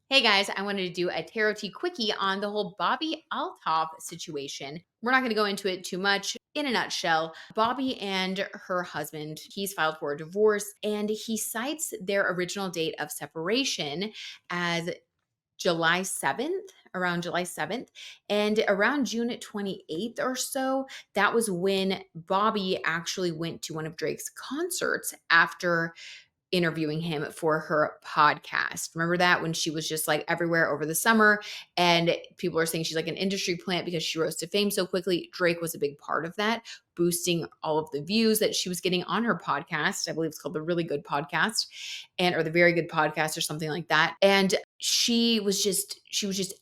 Hey guys, I wanted to do a tarot tea quickie on the whole Bobbi Althoff situation. We're not going to go into it too much. In a nutshell, Bobbi and her husband, he's filed for a divorce and he cites their original date of separation as July 7th, around July 7th. And around June 28th or so, that was when Bobbi actually went to one of Drake's concerts after interviewing him for her podcast. Remember that when she was just like everywhere over the summer and people are saying she's like an industry plant because she rose to fame so quickly. Drake was a big part of that, boosting all of the views that she was getting on her podcast. I believe it's called the Really Good Podcast or the Very Good Podcast or something like that. And she was just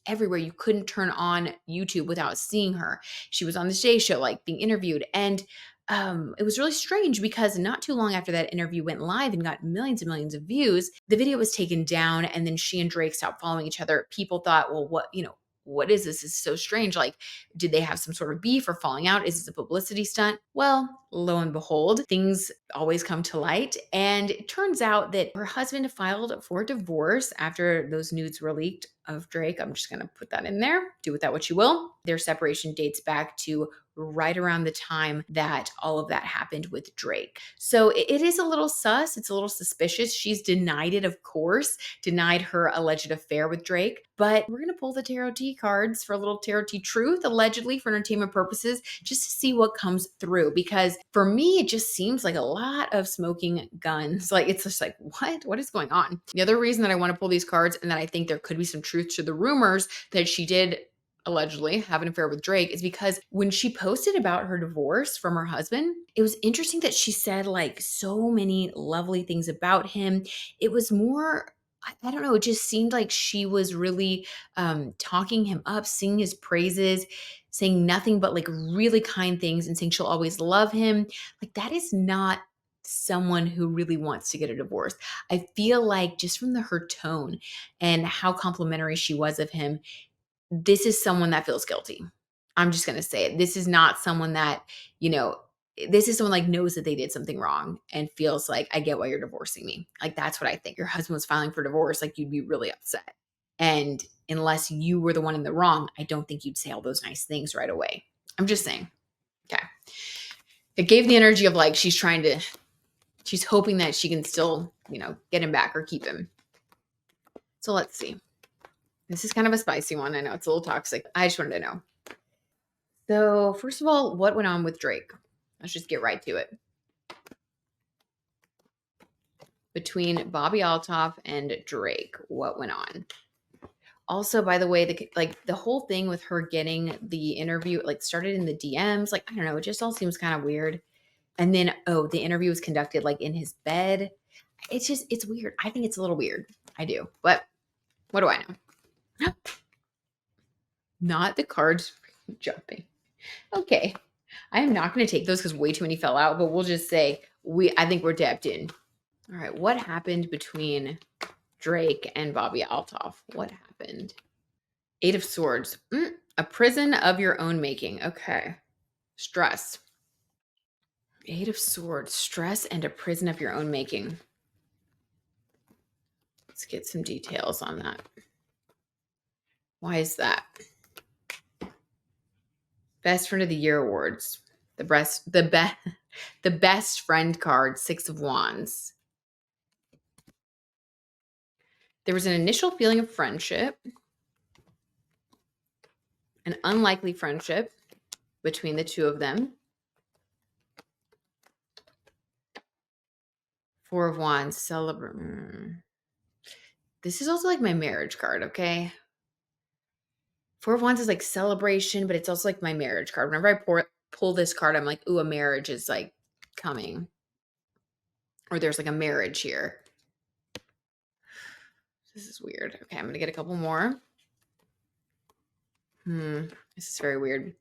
everywhere. You couldn't turn on YouTube without seeing her. She was on the Today Show like being interviewed, and it was really strange because not too long after that interview went live and got millions and millions of views, the video was taken down and then she and Drake stopped following each other. People thought, well, what is this? This is so strange. Like, did they have some sort of beef or falling out? Is this a publicity stunt? Well, lo and behold, things always come to light. And it turns out that her husband filed for divorce after those nudes were leaked of Drake. I'm just going to put that in there. Do with that what you will. Their separation dates back to right around the time that all of that happened with Drake. So it is a little sus. It's a little suspicious. She's denied it, of course, denied her alleged affair with Drake. But we're going to pull the tarot tea cards for a little tarot tea truth, allegedly for entertainment purposes, just to see what comes through. Because for me, it just seems like a lot of smoking guns. Like, it's just like, what? What is going on? The other reason that I want to pull these cards and that I think there could be some truth to the rumors that she did allegedly have an affair with Drake is because when she posted about her divorce from her husband, it was interesting that she said like so many lovely things about him. It was more, I don't know, it just seemed like she was really talking him up, singing his praises, saying nothing but like really kind things and saying she'll always love him. Like, that is not someone who really wants to get a divorce. I feel like just from her tone and how complimentary she was of him, this is someone that feels guilty. I'm just going to say it. This is not someone that, you know, this is someone like knows that they did something wrong and feels like, I get why you're divorcing me. Like, that's what I think. Your husband was filing for divorce. Like, you'd be really upset. And unless you were the one in the wrong, I don't think you'd say all those nice things right away. I'm just saying. Okay. It gave the energy of like, she's hoping that she can still, get him back or keep him. So let's see. This is kind of a spicy one. I know it's a little toxic. I just wanted to know. So, first of all, what went on with Drake? Let's just get right to it. Between Bobbi Althoff and Drake, what went on? Also, by the way, the whole thing with her getting the interview, like, started in the DMs. Like, I don't know, it just all seems kind of weird. And then, the interview was conducted like in his bed. It's weird. I think it's a little weird. I do. But what do I know? Not the cards jumping. Okay. I am not going to take those because way too many fell out, but we'll just say I think we're tapped in. All right. What happened between Drake and Bobbi Althoff? What happened? Eight of Swords. A prison of your own making. Okay. Stress. Eight of Swords. Stress and a prison of your own making. Let's get some details on that. Why is that? Best Friend of the Year awards. The best friend card, Six of Wands. There was an initial feeling of friendship, an unlikely friendship between the two of them. Four of Wands, celebrate. This is also like my marriage card, okay? Four of Wands is like celebration, but it's also like my marriage card. Whenever I pull this card, I'm like, ooh, a marriage is like coming. Or there's like a marriage here. This is weird. Okay, I'm going to get a couple more. This is very weird.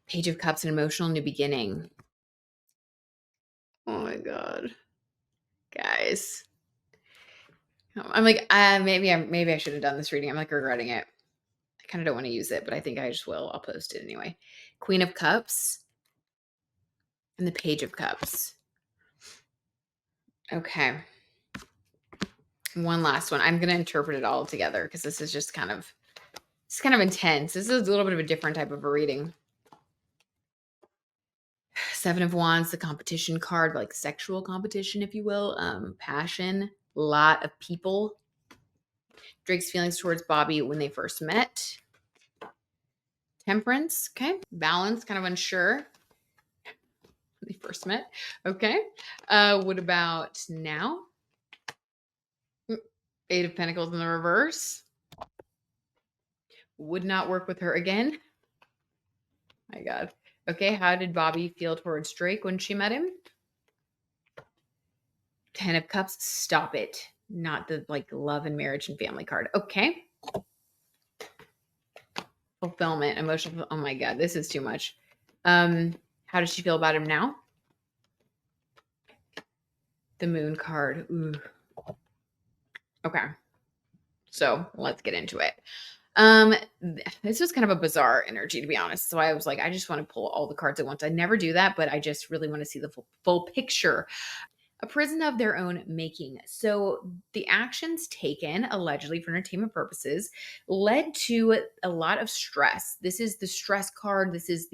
Page of Cups, an emotional new beginning. Oh my God. Guys. I'm like, maybe I should have done this reading. I'm like regretting it. I kind of don't want to use it, but I think I just will. I'll post it anyway. Queen of Cups and the Page of Cups. Okay. One last one. I'm going to interpret it all together because this is just it's kind of intense. This is a little bit of a different type of a reading. Seven of Wands, the competition card, like sexual competition, if you will. Passion, a lot of people. Drake's feelings towards Bobbi when they first met. Temperance, okay. Balance, kind of unsure when they first met. Okay. What about now? Eight of Pentacles in the reverse. Would not work with her again. My God. Okay, how did Bobbi feel towards Drake when she met him? Ten of Cups, stop it. Not the like love and marriage and family card. Okay. Fulfillment, emotional. Oh my God, this is too much. How does she feel about him now? The Moon card. Ooh. Okay. So let's get into it. This was kind of a bizarre energy, to be honest. So I was like, I just want to pull all the cards at once. I never do that, but I just really want to see the full picture. A prison of their own making. So the actions taken, allegedly for entertainment purposes, led to a lot of stress. This is the stress card. This is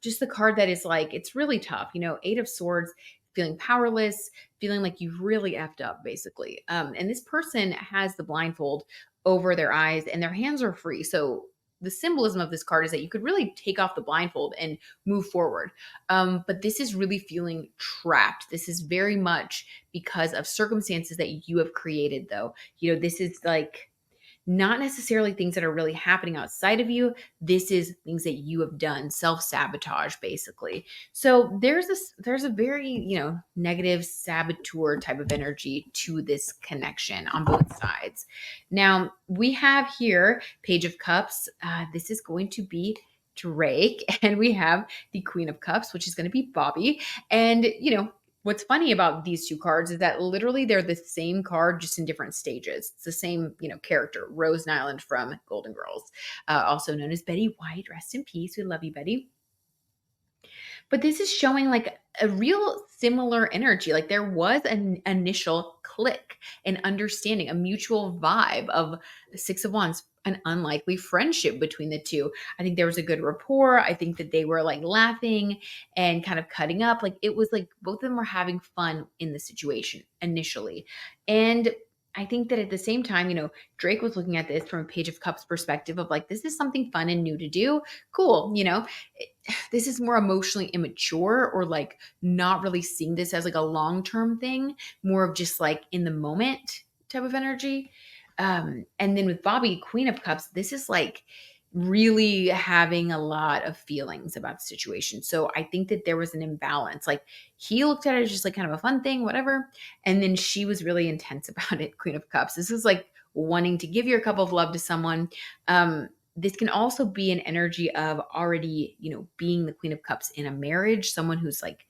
just the card that is like, it's really tough. Eight of Swords, feeling powerless, feeling like you've really effed up, basically. And this person has the blindfold over their eyes and their hands are free. So the symbolism of this card is that you could really take off the blindfold and move forward. But this is really feeling trapped. This is very much because of circumstances that you have created, though. This is like not necessarily things that are really happening outside of you. This is things that you have done, self-sabotage, basically. So there's a very, negative saboteur type of energy to this connection on both sides. Now we have here Page of Cups. This is going to be Drake, and we have the Queen of Cups, which is going to be Bobbi. And what's funny about these two cards is that literally they're the same card, just in different stages. It's the same, character, Rose Nyland from Golden Girls, also known as Betty White. Rest in peace. We love you, Betty. But this is showing like a real similar energy. Like there was an initial click, an understanding, a mutual vibe of the Six of Wands, an unlikely friendship between the two. I think there was a good rapport. I think that they were like laughing and kind of cutting up. Like it was like both of them were having fun in the situation initially. And I think that at the same time, Drake was looking at this from a Page of Cups perspective of like, this is something fun and new to do. Cool. This is more emotionally immature or like not really seeing this as like a long-term thing, more of just like in the moment type of energy. And then with Bobbi, Queen of Cups, this is like really having a lot of feelings about the situation. So I think that there was an imbalance. Like he looked at it as just like kind of a fun thing, whatever. And then she was really intense about it, Queen of Cups. This is like wanting to give your cup of love to someone. This can also be an energy of already, being the Queen of Cups in a marriage, someone who's like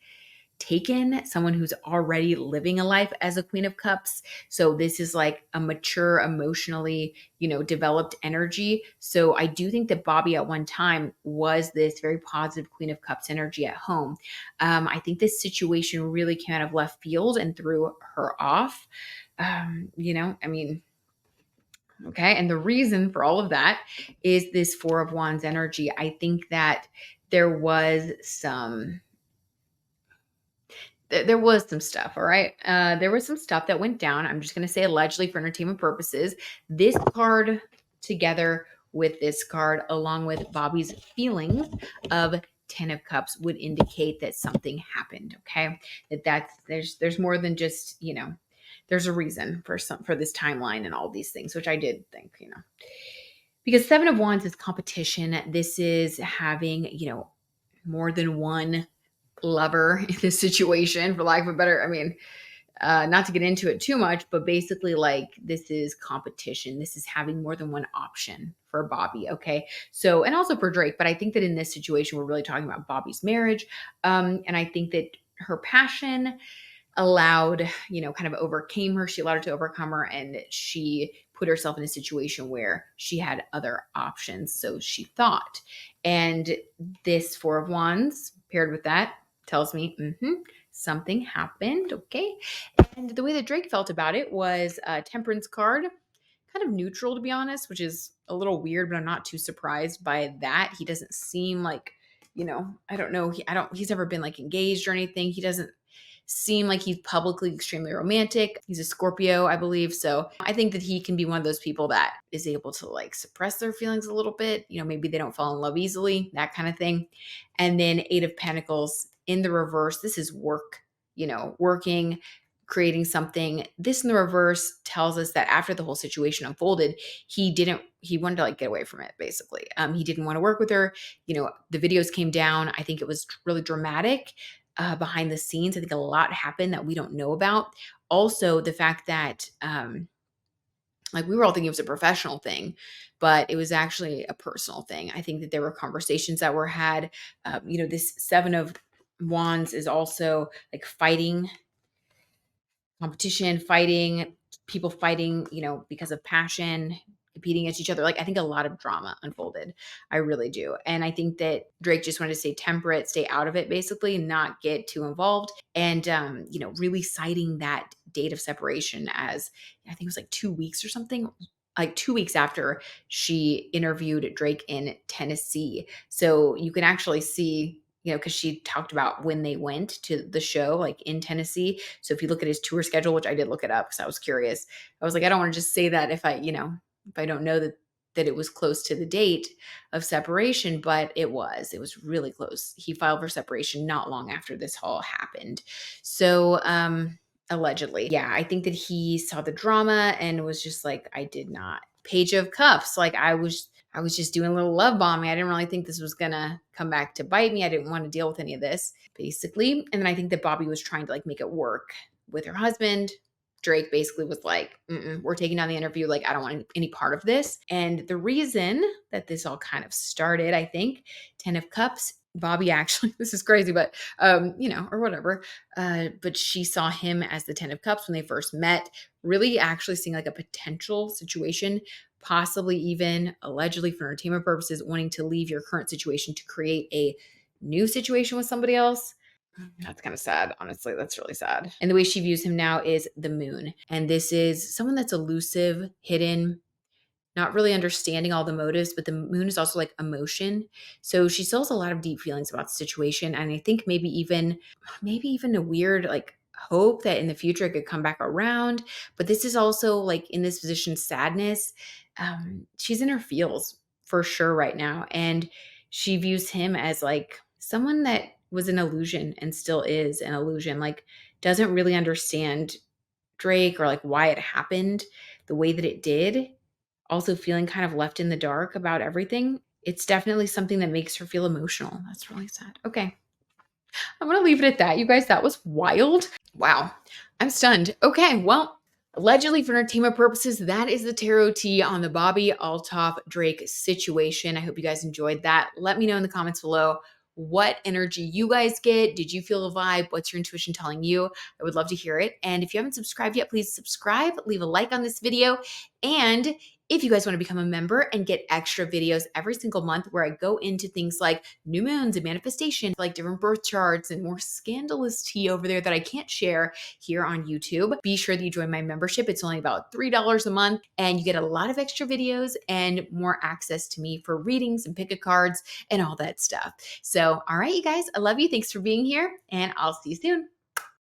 taken, someone who's already living a life as a Queen of Cups. So this is like a mature, emotionally, developed energy. So I do think that Bobbi at one time was this very positive Queen of Cups energy at home. I think this situation really came out of left field and threw her off. Okay. And the reason for all of that is this Four of Wands energy. I think that there was some stuff. All right. There was some stuff that went down. I'm just going to say allegedly for entertainment purposes. This card together with this card, along with Bobbi's feelings of Ten of Cups, would indicate that something happened. Okay. There's more than just, there's a reason for this timeline and all these things, which I did think, because Seven of Wands is competition. This is having, more than one lover in this situation, for lack of a better, not to get into it too much, but basically like this is competition. This is having more than one option for Bobbi. Okay. So, and also for Drake, but I think that in this situation, we're really talking about Bobbi's marriage. And I think that her passion allowed, kind of overcame her. She allowed her to overcome her, and she put herself in a situation where she had other options. So she thought, and this Four of Wands paired with that tells me something happened. Okay. And the way that Drake felt about it was a temperance card, kind of neutral, to be honest, which is a little weird, but I'm not too surprised by that. He doesn't seem like, I don't know. He's never been like engaged or anything. He doesn't seem like he's publicly extremely romantic. He's a Scorpio, I believe. So I think that he can be one of those people that is able to like suppress their feelings a little bit. Maybe they don't fall in love easily, that kind of thing. And then Eight of Pentacles in the reverse. This is work, working, creating something. This in the reverse tells us that after the whole situation unfolded, he wanted to like get away from it, basically. He didn't want to work with her. The videos came down. I think it was really dramatic behind the scenes. I think a lot happened that we don't know about. Also, the fact that like we were all thinking it was a professional thing, but it was actually a personal thing. I think that there were conversations that were had. This Seven of Wands is also like fighting, competition, fighting, people fighting, because of passion, competing against each other. Like I think a lot of drama unfolded. I really do. And I think that Drake just wanted to stay temperate, stay out of it, basically, not get too involved. And really citing that date of separation as I think it was like 2 weeks or something. Like 2 weeks after she interviewed Drake in Tennessee. So you can actually see, because she talked about when they went to the show, like in Tennessee. So if you look at his tour schedule, which I did look it up because I was curious, I was like, I don't want to just say that if I don't know that it was close to the date of separation, but it was really close. He filed for separation not long after this all happened. So, allegedly. Yeah, I think that he saw the drama and was just like, I did not. Page of Cups. Like I was just doing a little love bombing. I didn't really think this was gonna come back to bite me. I didn't want to deal with any of this, basically. And then I think that Bobbi was trying to like make it work with her husband. Drake basically was like, we're taking down the interview. Like, I don't want any part of this. And the reason that this all kind of started, I think, 10 of Cups, Bobbi actually, this is crazy, but, or whatever. But she saw him as the 10 of Cups when they first met, really actually seeing like a potential situation, possibly even allegedly for entertainment purposes, wanting to leave your current situation to create a new situation with somebody else. That's kind of sad. Honestly, that's really sad. And the way she views him now is the moon. And this is someone that's elusive, hidden, not really understanding all the motives, but the moon is also like emotion. So she still has a lot of deep feelings about the situation. And I think maybe even a weird like hope that in the future it could come back around. But this is also like in this position, sadness. She's in her feels for sure right now. And she views him as like someone that was an illusion and still is an illusion, like doesn't really understand Drake or like why it happened the way that it did, also feeling kind of left in the dark about everything. It's definitely something that makes her feel emotional. That's really sad. Okay. I'm going to leave it at that. You guys, that was wild. Wow. I'm stunned. Okay. Well, allegedly for entertainment purposes, that is the tarot tea on the Bobbi Althoff Drake situation. I hope you guys enjoyed that. Let me know in the comments below what energy you guys get. Did you feel a vibe? What's your intuition telling you? I would love to hear it. And if you haven't subscribed yet, please subscribe, leave a like on this video. And if you guys want to become a member and get extra videos every single month where I go into things like new moons and manifestation, like different birth charts and more scandalous tea over there that I can't share here on YouTube, be sure that you join my membership. It's only about $3 a month and you get a lot of extra videos and more access to me for readings and pick a cards and all that stuff. So, all right, you guys, I love you. Thanks for being here and I'll see you soon.